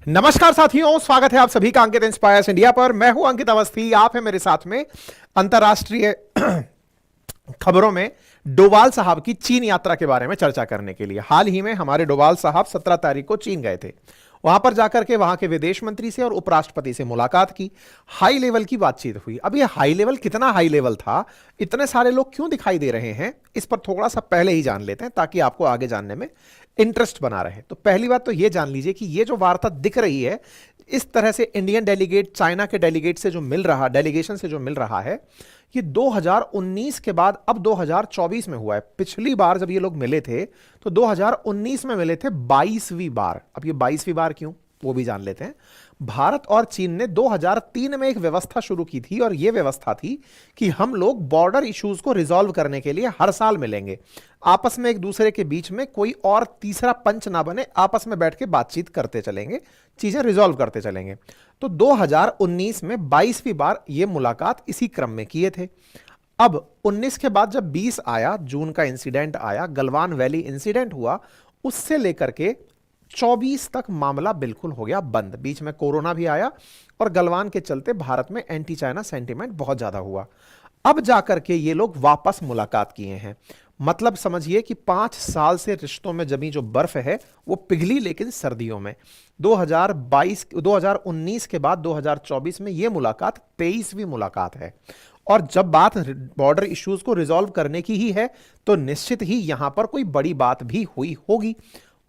नमस्कार साथियों, स्वागत है आप सभी का अंकित इंस्पायर्स इंडिया पर। मैं हूं अंकित अवस्थी। आप हैं मेरे साथ में अंतर्राष्ट्रीय खबरों में डोवाल साहब की चीन यात्रा के बारे में चर्चा करने के लिए। हाल ही में हमारे डोवाल साहब 17 तारीख को चीन गए थे। वहां पर जाकर के वहां के विदेश मंत्री से और उपराष्ट्रपति से मुलाकात की, हाई लेवल की बातचीत हुई। अब ये हाई लेवल कितना हाई लेवल था, इतने सारे लोग क्यों दिखाई दे रहे हैं, इस पर थोड़ा सा पहले ही जान लेते हैं ताकि आपको आगे जानने में इंटरेस्ट बना रहे। तो पहली बात तो ये जान लीजिए कि ये जो वार्ता दिख रही है, इस तरह से इंडियन डेलीगेट चाइना के डेलीगेट से जो मिल रहा, डेलीगेशन से जो मिल रहा है, ये 2019 के बाद अब 2024 में हुआ है। पिछली बार जब ये लोग मिले थे तो 2019 में मिले थे 22वीं बार। अब ये 22वीं बार क्यों, वो भी जान लेते हैं। भारत और चीन ने 2003 में एक व्यवस्था शुरू की थी और यह व्यवस्था थी कि हम लोग बॉर्डर इश्यूज को रिजॉल्व करने के लिए हर साल मिलेंगे, आपस में एक दूसरे के बीच में कोई और तीसरा पंच ना बने, आपस में बैठ के बातचीत करते चलेंगे, चीजें रिजॉल्व करते चलेंगे। तो 2019 में 22वीं बार यह मुलाकात इसी क्रम में किए थे। अब 19 के बाद जब 20 आया, जून का इंसिडेंट आया, गलवान वैली इंसिडेंट हुआ, उससे लेकर के 24 तक मामला बिल्कुल हो गया बंद। बीच में कोरोना भी आया और गलवान के चलते भारत में एंटी चाइना सेंटीमेंट बहुत ज्यादा हुआ। अब जाकर के ये लोग वापस मुलाकात किए हैं। मतलब समझिए कि 5 साल से रिश्तों में जमी जो बर्फ है वो पिघली, लेकिन सर्दियों में। 2019 के बाद 2024 में ये मुलाकात 23वीं मुलाकात है। और जब बात बॉर्डर इश्यूज को रिजॉल्व करने की ही है तो निश्चित ही यहां पर कोई बड़ी बात भी हुई होगी।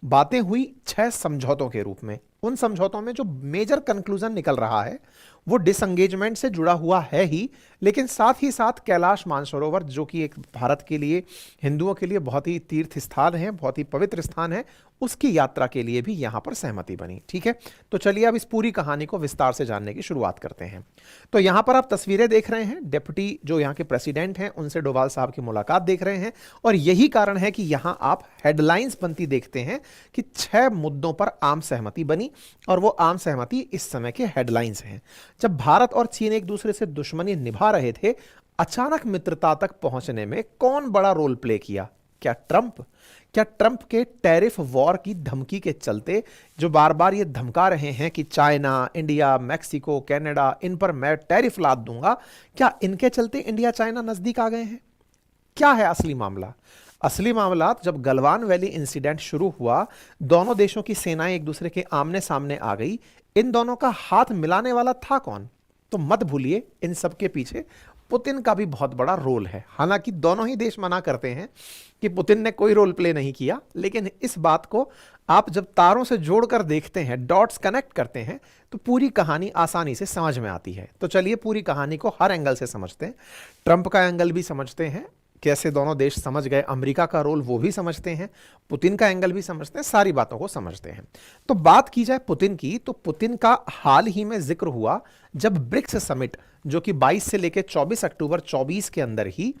बातें हुई 6 समझौतों के रूप में। उन समझौतों में जो मेजर कंक्लूजन निकल रहा है वो डिसंगेजमेंट से जुड़ा हुआ है ही, लेकिन साथ ही साथ कैलाश मानसरोवर, जो कि एक भारत के लिए, हिंदुओं के लिए बहुत ही तीर्थ स्थान है, बहुत ही पवित्र स्थान है, उसकी यात्रा के लिए भी यहां पर सहमति बनी। ठीक है, तो चलिए अब इस पूरी कहानी को विस्तार से जानने की शुरुआत करते हैं। तो यहां पर आप तस्वीरें देख रहे हैं, डिप्टी जो यहां के प्रेसिडेंट हैं उनसे डोभाल साहब की मुलाकात देख रहे हैं। और यही कारण है कि यहां आप हेडलाइंस बनती देखते हैं कि 6 मुद्दों पर आम सहमति बनी, और वो आम सहमति इस समय के हेडलाइंस हैं। जब भारत और चीन एक दूसरे से दुश्मनी निभा रहे थे, अचानक मित्रता तक पहुंचने में कौन बड़ा रोल प्ले किया? क्या ट्रंप के टैरिफ वॉर की धमकी के चलते, जो बार बार ये धमका रहे हैं कि चाइना, इंडिया, मैक्सिको, कनाडा, इन पर मैं टैरिफ लाद दूंगा, क्या इनके चलते इंडिया चाइना नजदीक आ गए हैं? क्या है असली मामला? असली मामला, जब गलवान वैली इंसिडेंट शुरू हुआ, दोनों देशों की सेनाएं एक दूसरे के आमने सामने आ गई। इन दोनों का हाथ मिलाने वाला था कौन? तो मत भूलिए, इन सब के पीछे पुतिन का भी बहुत बड़ा रोल है। हालांकि दोनों ही देश मना करते हैं कि पुतिन ने कोई रोल प्ले नहीं किया, लेकिन इस बात को आप जब तारों से जोड़कर देखते हैं, डॉट्स कनेक्ट करते हैं, तो पूरी कहानी आसानी से समझ में आती है। तो चलिए पूरी कहानी को हर एंगल से समझते हैं। ट्रंप का एंगल भी समझते हैं, कैसे दोनों देश समझ गए, अमेरिका का रोल वो भी समझते हैं, पुतिन का एंगल भी समझते हैं, सारी बातों को समझते हैं। तो बात की जाए पुतिन की, तो पुतिन का हाल ही में जिक्र हुआ जब ब्रिक्स समिट, जो कि 22 से लेकर 24 अक्टूबर 24 के अंदर ही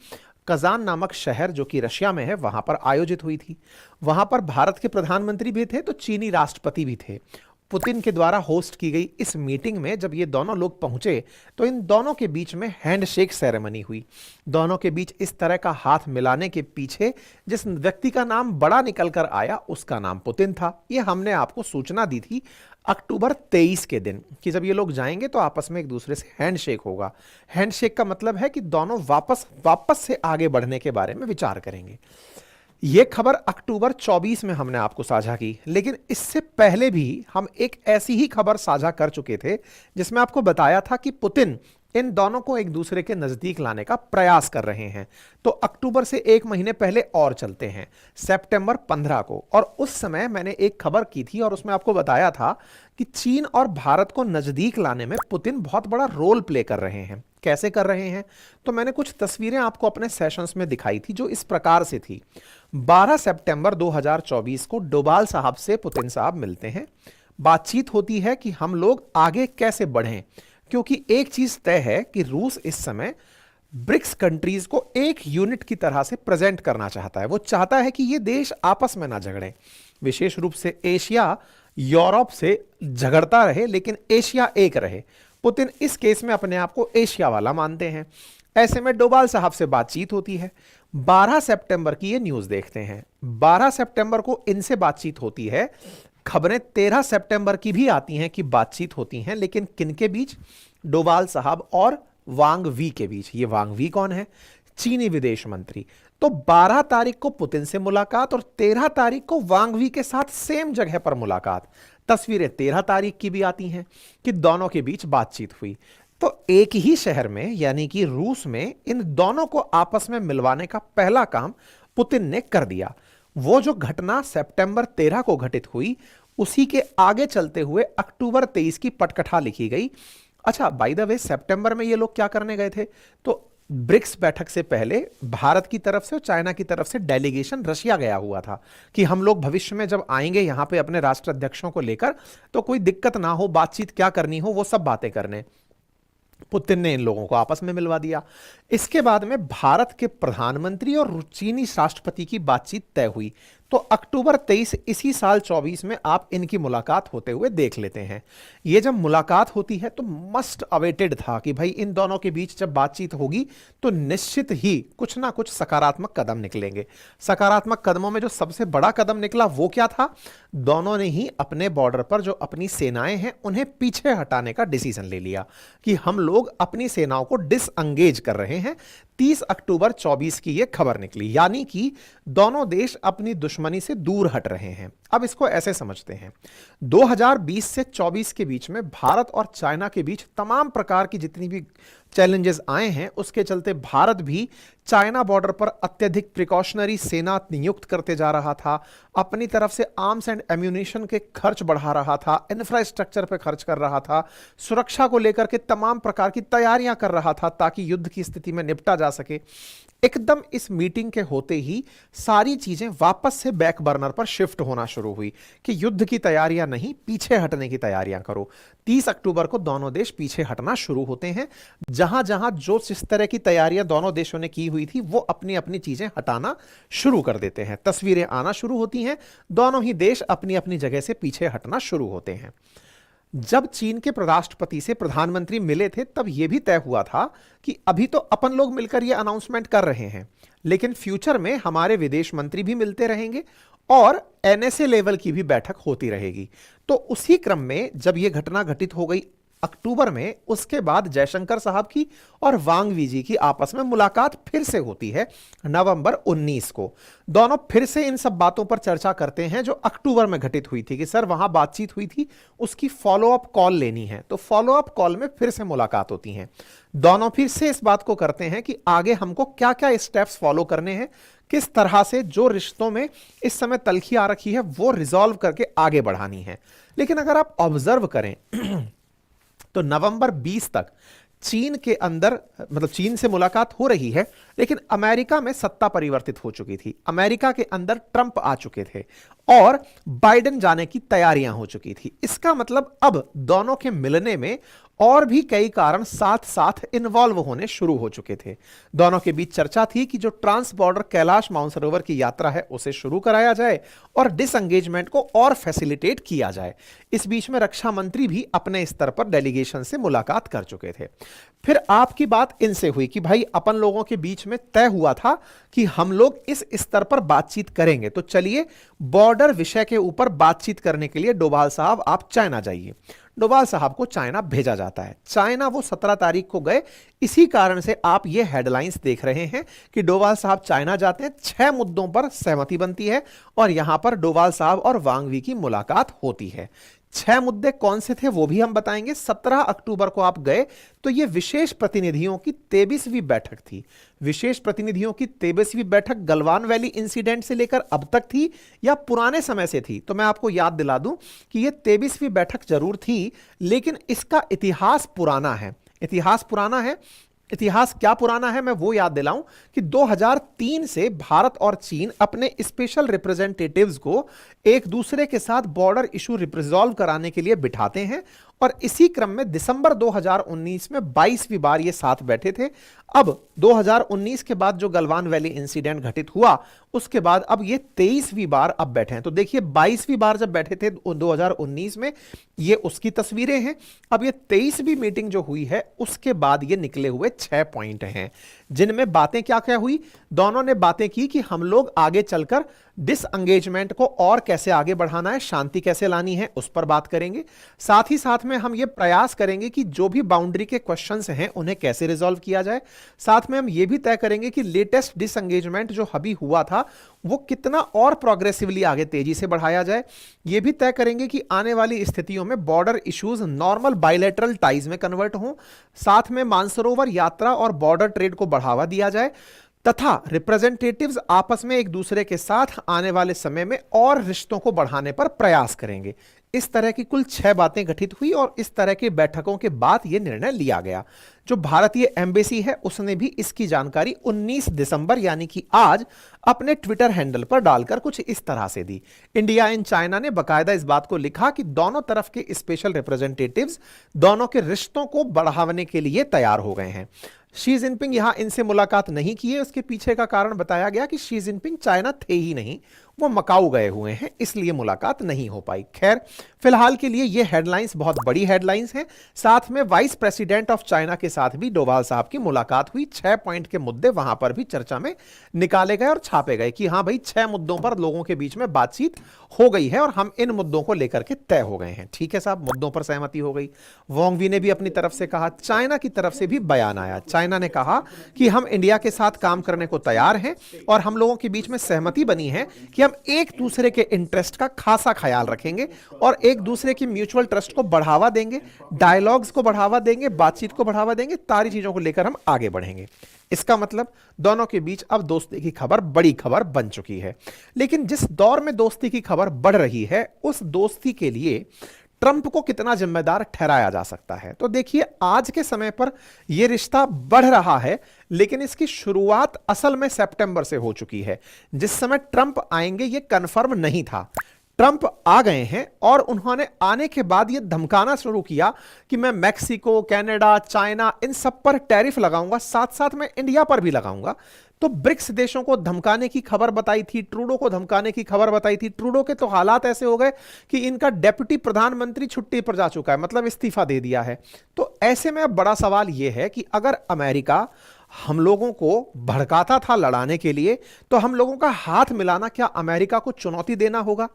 कजान नामक शहर, जो कि रशिया में है, वहां पर आयोजित हुई थी। वहां पर भारत के प्रधानमंत्री भी थे तो चीनी राष्ट्रपति भी थे। पुतिन के द्वारा होस्ट की गई इस मीटिंग में जब ये दोनों लोग पहुंचे तो इन दोनों के बीच में हैंडशेक सेरेमनी हुई। दोनों के बीच इस तरह का हाथ मिलाने के पीछे जिस व्यक्ति का नाम बड़ा निकल कर आया, उसका नाम पुतिन था। ये हमने आपको सूचना दी थी अक्टूबर 23 के दिन कि जब ये लोग जाएंगे तो आपस में एक दूसरे से हैंडशेक होगा। हैंडशेक का मतलब है कि दोनों वापस से आगे बढ़ने के बारे में विचार करेंगे। यह खबर अक्टूबर 24 में हमने आपको साझा की, लेकिन इससे पहले भी हम एक ऐसी ही खबर साझा कर चुके थे जिसमें आपको बताया था कि पुतिन इन दोनों को एक दूसरे के नजदीक लाने का प्रयास कर रहे हैं। तो अक्टूबर से 1 महीने पहले और चलते हैं, सितंबर 15 को, और उस समय मैंने एक खबर की थी और उसमें आपको बताया था कि चीन और भारत को नजदीक लाने में पुतिन बहुत बड़ा रोल प्ले कर रहे हैं। कैसे कर रहे हैं? तो मैंने कुछ तस्वीरें आपको अपने सेशंस में दिखाई थी जो इस प्रकार से थी। 12 सितंबर 2024 को डोभाल साहब से पुतिन साहब मिलते हैं। बातचीत होती है कि हम लोग आगे कैसे बढ़ें, क्योंकि एक चीज तय है कि रूस इस समय ब्रिक्स कंट्रीज को एक यूनिट की तरह से प्रेजेंट करना चाहता है। वो चाहता है कि ये देश आपस में ना झगड़ें, विशेष रूप से एशिया यूरोप से झगड़ता रहे लेकिन एशिया एक रहे। पुतिन इस केस में अपने आप को एशिया वाला मानते हैं। ऐसे में डोभाल साहब से बातचीत होती है। 12 सितंबर की ये न्यूज देखते हैं। 12 सितंबर को इनसे बातचीत होती है खबरें 13 सितंबर की भी आती हैं कि बातचीत होती हैं, लेकिन किनके बीच? डोभाल साहब और वांग वी के बीच। ये वांग वी कौन है? चीनी विदेश मंत्री। तो 12 तारीख को पुतिन से मुलाकात और 13 तारीख को वांग वी के साथ सेम जगह पर मुलाकात। तस्वीरें 13 तारीख की भी आती हैं कि दोनों के बीच बातचीत हुई। तो एक ही शहर में, यानी कि रूस में, इन दोनों को आपस में मिलवाने का पहला काम पुतिन ने कर दिया। वो जो घटना सितंबर 13 को घटित हुई, उसी के आगे चलते हुए अक्टूबर 23 की पटकथा लिखी गई। अच्छा, बाय द वे, सितंबर में ये लोग क्या करने गए थे? तो ब्रिक्स बैठक से पहले भारत की तरफ से और चाइना की तरफ से डेलीगेशन रशिया गया हुआ था कि हम लोग भविष्य में जब आएंगे यहां पे अपने राष्ट्राध्यक्षों को लेकर, तो कोई दिक्कत ना हो, बातचीत क्या करनी हो वो सब बातें करने। पुतिन ने इन लोगों को आपस में मिलवा दिया। इसके बाद में भारत के प्रधानमंत्री और चीनी राष्ट्रपति की बातचीत तय हुई। तो अक्टूबर 23 इसी साल 24 में आप इनकी मुलाकात होते हुए देख लेते हैं। ये जब मुलाकात होती है तो मस्ट अवेटेड था कि भाई इन दोनों के बीच जब बातचीत होगी तो निश्चित ही कुछ ना कुछ सकारात्मक कदम निकलेंगे। सकारात्मक कदमों में जो सबसे बड़ा कदम निकला वो क्या था? दोनों ने ही अपने बॉर्डर पर जो अपनी सेनाएं हैं उन्हें पीछे हटाने का डिसीजन ले लिया कि हम लोग अपनी सेनाओं को डिसएंगेज कर रहे हैं। 30 अक्टूबर 24 की यह खबर निकली, यानी कि दोनों देश अपनी दुश्मनी से दूर हट रहे हैं। अब इसको ऐसे समझते हैं, 2020 से 24 के बीच में भारत और चाइना के बीच तमाम प्रकार की जितनी भी चैलेंजेस आए हैं, उसके चलते भारत भी चाइना बॉर्डर पर अत्यधिक प्रिकॉशनरी सेना नियुक्त करते जा रहा था, अपनी तरफ से आर्म्स एंड एम्यूनिशन के खर्च बढ़ा रहा था, इंफ्रास्ट्रक्चर पे खर्च कर रहा था, सुरक्षा को लेकर के तमाम प्रकार की तैयारियां कर रहा था ताकि युद्ध की स्थिति में निपटा जा सके। एकदम इस मीटिंग के होते ही सारी चीजें वापस से बैक बर्नर पर शिफ्ट होना शुरू हुई कि युद्ध की तैयारियां नहीं, पीछे हटने की तैयारियां करो। 30 अक्टूबर को दोनों देश पीछे हटना शुरू होते हैं। जहां जहां जो जिस तरह की तैयारियां दोनों देशों ने की हुई थी वो अपनी अपनी चीजें हटाना शुरू कर देते हैं। तस्वीरें आना शुरू होती हैं, दोनों ही देश अपनी अपनी जगह से पीछे हटना शुरू होते हैं। जब चीन के राष्ट्रपति से प्रधानमंत्री मिले थे तब यह भी तय हुआ था कि अभी तो अपन लोग मिलकर यह अनाउंसमेंट कर रहे हैं, लेकिन फ्यूचर में हमारे विदेश मंत्री भी मिलते रहेंगे और एनएसए लेवल की भी बैठक होती रहेगी। तो उसी क्रम में जब यह घटना घटित हो गई अक्टूबर में, उसके बाद जयशंकर साहब की और वांग वी जी की आपस में मुलाकात फिर से होती है नवंबर 19 को। दोनों फिर से इन सब बातों पर चर्चा करते हैं जो अक्टूबर में घटित हुई थी कि सर वहां बातचीत हुई थी, उसकी फॉलोअप कॉल लेनी है। तो फॉलोअप कॉल में फिर से मुलाकात होती है। दोनों फिर से इस बात को करते हैं कि आगे हमको क्या क्या स्टेप्स फॉलो करने हैं, किस तरह से जो रिश्तों में इस समय तलखी आ रखी है वो रिजॉल्व करके आगे बढ़ानी है। लेकिन अगर आप ऑब्जर्व करें तो नवंबर 20 तक चीन के अंदर, मतलब चीन से मुलाकात हो रही है, लेकिन अमेरिका में सत्ता परिवर्तित हो चुकी थी। अमेरिका के अंदर ट्रंप आ चुके थे और बाइडेन जाने की तैयारियां हो चुकी थी। इसका मतलब अब दोनों के मिलने में और भी कई कारण साथ साथ इन्वॉल्व होने शुरू हो चुके थे। दोनों के बीच चर्चा थी कि जो ट्रांस बॉर्डर कैलाश मानसरोवर की यात्रा है उसे शुरू कराया जाए और डिसएंगेजमेंट को और फैसिलिटेट किया जाए। इस बीच में रक्षा मंत्री भी अपने स्तर पर डेलीगेशन से मुलाकात कर चुके थे। फिर आपकी बात इनसे हुई कि भाई अपन लोगों के बीच में तय हुआ था कि हम लोग इस स्तर पर बातचीत करेंगे, तो चलिए बॉर्डर विषय के ऊपर बातचीत करने के लिए डोभाल साहब आप चाइना जाइए। डोभाल साहब को चाइना भेजा जाता है। चाइना वो 17 तारीख को गए। इसी कारण से आप ये हेडलाइंस देख रहे हैं कि डोभाल साहब चाइना जाते हैं, 6 मुद्दों पर सहमति बनती है और यहां पर डोभाल साहब और वांग वी की मुलाकात होती है। 6 मुद्दे कौन से थे वो भी हम बताएंगे। 17 अक्टूबर को आप गए तो यह विशेष प्रतिनिधियों की 23वीं बैठक थी। विशेष प्रतिनिधियों की 23वीं बैठक गलवान वैली इंसिडेंट से लेकर अब तक थी या पुराने समय से थी? तो मैं आपको याद दिला दूं कि यह 23वीं बैठक जरूर थी, लेकिन इसका इतिहास पुराना है। इतिहास पुराना है। इतिहास क्या पुराना है मैं वो याद दिलाऊं कि 2003 से भारत और चीन अपने स्पेशल रिप्रेजेंटेटिव्स को एक दूसरे के साथ बॉर्डर इशू रिजॉल्व कराने के लिए बिठाते हैं और इसी क्रम में दिसंबर 2019 में 22वीं बार ये साथ बैठे थे। अब 2019 के बाद जो गलवान वैली इंसिडेंट घटित हुआ उसके बाद अब ये 23वीं बार अब बैठे हैं। तो देखिए 22वीं बार जब बैठे थे 2019 में, ये उसकी तस्वीरें हैं। अब ये 23वीं मीटिंग जो हुई है उसके बाद ये निकले हुए 6 पॉइंट हैं, जिनमें बातें क्या क्या हुई। दोनों ने बातें की कि हम लोग आगे चलकर डिसएंगेजमेंट को और कैसे आगे बढ़ाना है, शांति कैसे लानी है, उस पर बात करेंगे। साथ ही साथ में हम ये प्रयास करेंगे कि जो भी बाउंड्री के क्वेश्चंस हैं उन्हें कैसे रिजॉल्व किया जाए। साथ में हम ये भी तय करेंगे कि लेटेस्ट डिसएंगेजमेंट जो अभी हुआ था वो कितना और प्रोग्रेसिवली आगे तेजी से बढ़ाया जाए। ये भी तय करेंगे कि आने वाली स्थितियों में border issues normal bilateral ties में कन्वर्ट हों। साथ में मानसरोवर यात्रा और बॉर्डर ट्रेड को बढ़ावा दिया जाए तथा रिप्रेजेंटेटिव्स आपस में एक दूसरे के साथ आने वाले समय में और रिश्तों को बढ़ाने पर प्रयास करेंगे। इस तरह की कुल 6 बातें गठित हुई और इस तरह की बैठकों के बाद यह निर्णय लिया गया। जो भारतीय एम्बेसी है उसने भी इसकी जानकारी 19 दिसंबर यानी कि आज अपने ट्विटर हैंडल पर डालकर कुछ इस तरह से दी। इंडिया एंड चाइना ने बकायदा इस बात को लिखा कि दोनों तरफ के स्पेशल रिप्रेजेंटेटिव्स दोनों के रिश्तों को बढ़ाने के लिए तैयार हो गए हैं। शी जिनपिंग यहां इनसे मुलाकात नहीं किए, उसके पीछे का कारण बताया गया कि शी जिनपिंग चाइना थे ही नहीं, वो मकाऊ गए हुए हैं, इसलिए मुलाकात नहीं हो पाई। खैर फिलहाल के लिए ये हेडलाइंस बहुत बड़ी हेडलाइंस हैं। साथ में वाइस प्रेसिडेंट ऑफ चाइना के साथ भी डोभाल साहब की मुलाकात हुई। 6 पॉइंट के मुद्दे वहां पर भी चर्चा में निकाले गए और छापे गए कि हां भाई 6 मुद्दों पर लोगों के बीच में बातचीत हो गई है और हम इन मुद्दों को लेकर के तय हो गए हैं। ठीक है साहब, मुद्दों पर सहमति हो गई। वोंग वी ने भी अपनी तरफ से कहा, चाइना की तरफ से भी बयान आया। चाइना ने कहा कि हम इंडिया के साथ काम करने को तैयार हैं और हम लोगों के बीच में सहमति बनी है कि हम एक दूसरे के इंटरेस्ट का खासा ख्याल रखेंगे और एक दूसरे की म्यूचुअल ट्रस्ट को बढ़ावा देंगे, डायलॉग्स को बढ़ावा देंगे, बातचीत को बढ़ावा देंगे, सारी चीजों को लेकर हम आगे बढ़ेंगे। इसका मतलब दोनों के बीच अब दोस्ती की खबर बड़ी खबर बन चुकी है। लेकिन जिस दौर में दोस्ती की खबर बढ़ रही है उस दोस्ती के लिए ट्रंप को कितना जिम्मेदार ठहराया जा सकता है। तो देखिए आज के समय पर यह रिश्ता बढ़ रहा है, लेकिन इसकी शुरुआत असल में सितंबर से हो चुकी है। जिस समय ट्रंप आएंगे यह कंफर्म नहीं था। ट्रंप आ गए हैं और उन्होंने आने के बाद यह धमकाना शुरू किया कि मैं मैक्सिको, कनाडा, चाइना इन सब पर टैरिफ लगाऊंगा, साथ साथ मैं इंडिया पर भी लगाऊंगा। तो ब्रिक्स देशों को धमकाने की खबर बताई थी, ट्रूडो को धमकाने की खबर बताई थी। ट्रूडो के तो हालात ऐसे हो गए कि इनका डेप्यूटी प्रधानमंत्री छुट्टी पर जा चुका है, मतलब इस्तीफा दे दिया है। तो ऐसे में अब बड़ा सवाल यह है कि अगर अमेरिका हम लोगों को भड़काता था लड़ाने के लिए, तो हम लोगों का हाथ मिलाना क्या अमेरिका को चुनौती देना होगा?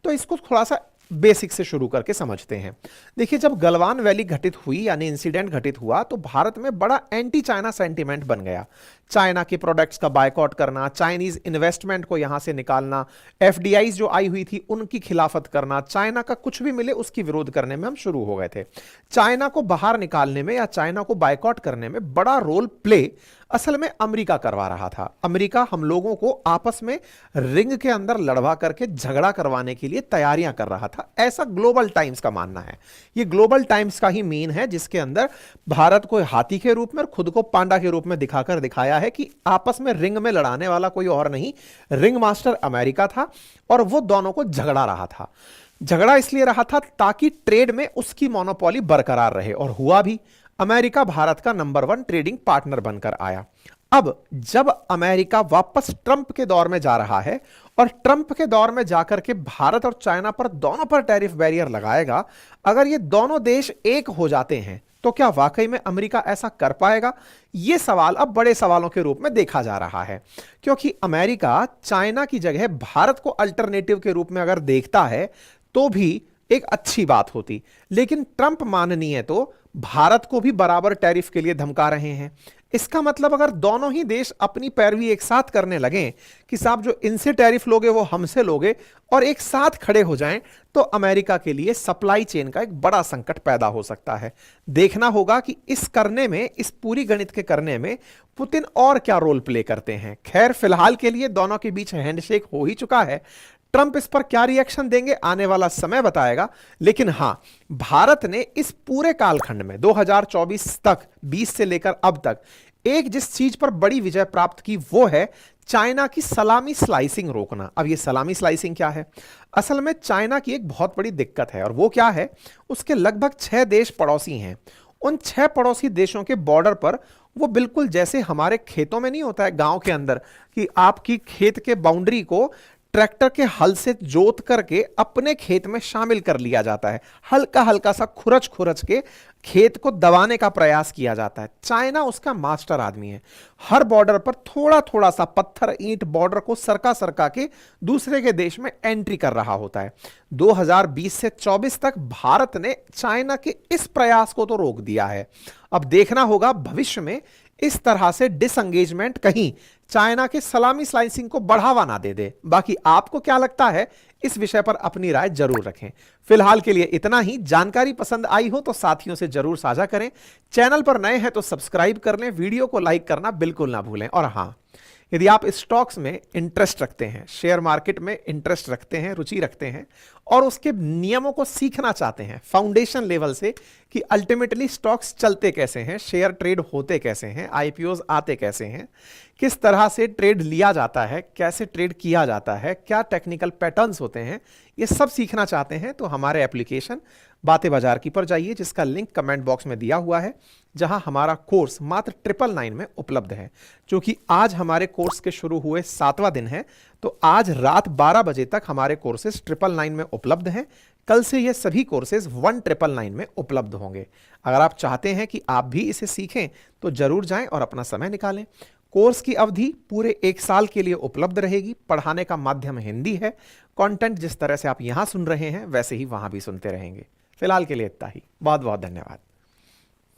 तो इसको थोड़ा सा बेसिक से शुरू करके समझते हैं। देखिए जब गलवान वैली घटित हुई यानी इंसिडेंट घटित हुआ तो भारत में बड़ा एंटी चाइना सेंटीमेंट बन गया। चाइना के प्रोडक्ट्स का बायकॉट करना, चाइनीज इन्वेस्टमेंट को यहां से निकालना, एफडीआईज जो आई हुई थी उनकी खिलाफत करना, चाइना का कुछ भी मिले उसकी विरोध करने में हम शुरू हो गए थे। चाइना को बाहर निकालने में या चाइना को बायकॉट करने में बड़ा रोल प्ले असल में अमेरिका करवा रहा था। अमेरिका हम लोगों को आपस में रिंग के अंदर लड़वा करके झगड़ा करवाने के लिए तैयारियां कर रहा था, ऐसा ग्लोबल टाइम्स का मानना है। यह ग्लोबल टाइम्स का ही मीन है, जिसके अंदर भारत को हाथी के रूप में और खुद को पांडा के रूप में दिखाकर दिखाया है कि आपस में रिंग में लड़ाने वाला कोई और नहीं, रिंग मास्टर अमेरिका था और वो दोनों को झगड़ा रहा था। झगड़ा इसलिए रहा था ताकि ट्रेड में उसकी मोनोपोली बरकरार रहे, और हुआ भी। अमेरिका भारत का नंबर 1 ट्रेडिंग पार्टनर बनकर आया। अब जब अमेरिका वापस ट्रंप के दौर में जा रहा है और ट्रंप के दौर में जाकर के भारत और चाइना पर दोनों पर टैरिफ बैरियर लगाएगा, अगर ये दोनों देश एक हो जाते हैं तो क्या वाकई में अमेरिका ऐसा कर पाएगा? यह सवाल अब बड़े सवालों के रूप में देखा जा रहा है, क्योंकि अमेरिका चाइना की जगह भारत को अल्टरनेटिव के रूप में अगर देखता है तो भी एक अच्छी बात होती। लेकिन ट्रंप माननीय तो भारत को भी बराबर टैरिफ के लिए धमका रहे हैं। इसका मतलब अगर दोनों ही देश अपनी पैरवी एक साथ करने लगें कि साहब जो इनसे टैरिफ लोगे वो हमसे लोगे, और एक साथ खड़े हो जाएं, तो अमेरिका के लिए सप्लाई चेन का एक बड़ा संकट पैदा हो सकता है। देखना होगा कि इस करने में, इस पूरी गणित के करने में पुतिन और क्या रोल प्ले करते हैं। खैर फिलहाल के लिए दोनों के बीच हैंडशेक हो ही चुका है। ट्रंप इस पर क्या रिएक्शन देंगे आने वाला समय बताएगा। लेकिन हां, भारत ने इस पूरे कालखंड में 2024 तक, 20 से लेकर अब तक एक जिस चीज पर बड़ी विजय प्राप्त की वो है चाइना की सलामी स्लाइसिंग रोकना। अब ये सलामी स्लाइसिंग क्या है? असल में चाइना की एक बहुत बड़ी दिक्कत है, और वो क्या है, उसके लगभग 6 देश पड़ोसी हैं। उन 6 पड़ोसी देशों के बॉर्डर पर वो बिल्कुल जैसे हमारे खेतों में नहीं होता है गांव के अंदर कि आपकी खेत के बाउंड्री को ट्रैक्टर के हल से जोत करके अपने खेत में शामिल कर लिया जाता है, हल्का हल्का सा खुरच खुरच के खेत को दबाने का प्रयास किया जाता है। चाइना उसका मास्टर आदमी है। हर बॉर्डर पर थोड़ा थोड़ा सा पत्थर ईंट बॉर्डर को सरका सरका के दूसरे के देश में एंट्री कर रहा होता है। 2020 से 24 तक भारत ने चाइना के इस प्रयास को तो रोक दिया है। अब देखना होगा भविष्य में इस तरह से डिसएंगेजमेंट कहीं चाइना के सलामी स्लाइसिंग को बढ़ावा ना दे दे। बाकी आपको क्या लगता है, इस विषय पर अपनी राय जरूर रखें। फिलहाल के लिए इतना ही। जानकारी पसंद आई हो तो साथियों से जरूर साझा करें। चैनल पर नए हैं तो सब्सक्राइब कर लें, वीडियो को लाइक करना बिल्कुल ना भूलें। और हां, यदि आप स्टॉक्स में इंटरेस्ट रखते हैं, शेयर मार्केट में इंटरेस्ट रखते हैं, रुचि रखते हैं और उसके नियमों को सीखना चाहते हैं फाउंडेशन लेवल से कि अल्टीमेटली स्टॉक्स चलते कैसे हैं, शेयर ट्रेड होते कैसे हैं, आईपीओज आते कैसे हैं, किस तरह से ट्रेड लिया जाता है, कैसे ट्रेड किया जाता है, क्या टेक्निकल पैटर्न्स होते हैं, ये सब सीखना चाहते हैं तो हमारे एप्लीकेशन बातें बाजार की पर जाइए, जिसका लिंक कमेंट बॉक्स में दिया हुआ है, जहां हमारा कोर्स मात्र 999 में उपलब्ध है। क्योंकि आज हमारे कोर्स के शुरू हुए 7वां दिन है, तो आज रात 12 बजे तक हमारे कोर्सेज 999 में उपलब्ध हैं। कल से ये सभी कोर्सेज 1999 में उपलब्ध होंगे। अगर आप चाहते हैं कि आप भी इसे सीखें तो जरूर जाएं और अपना समय निकालें। कोर्स की अवधि पूरे 1 साल के लिए उपलब्ध रहेगी। पढ़ाने का माध्यम हिंदी है। कंटेंट जिस तरह से आप यहां सुन रहे हैं वैसे ही वहां भी सुनते रहेंगे। फिलहाल के लिए इतना ही। बहुत बहुत धन्यवाद।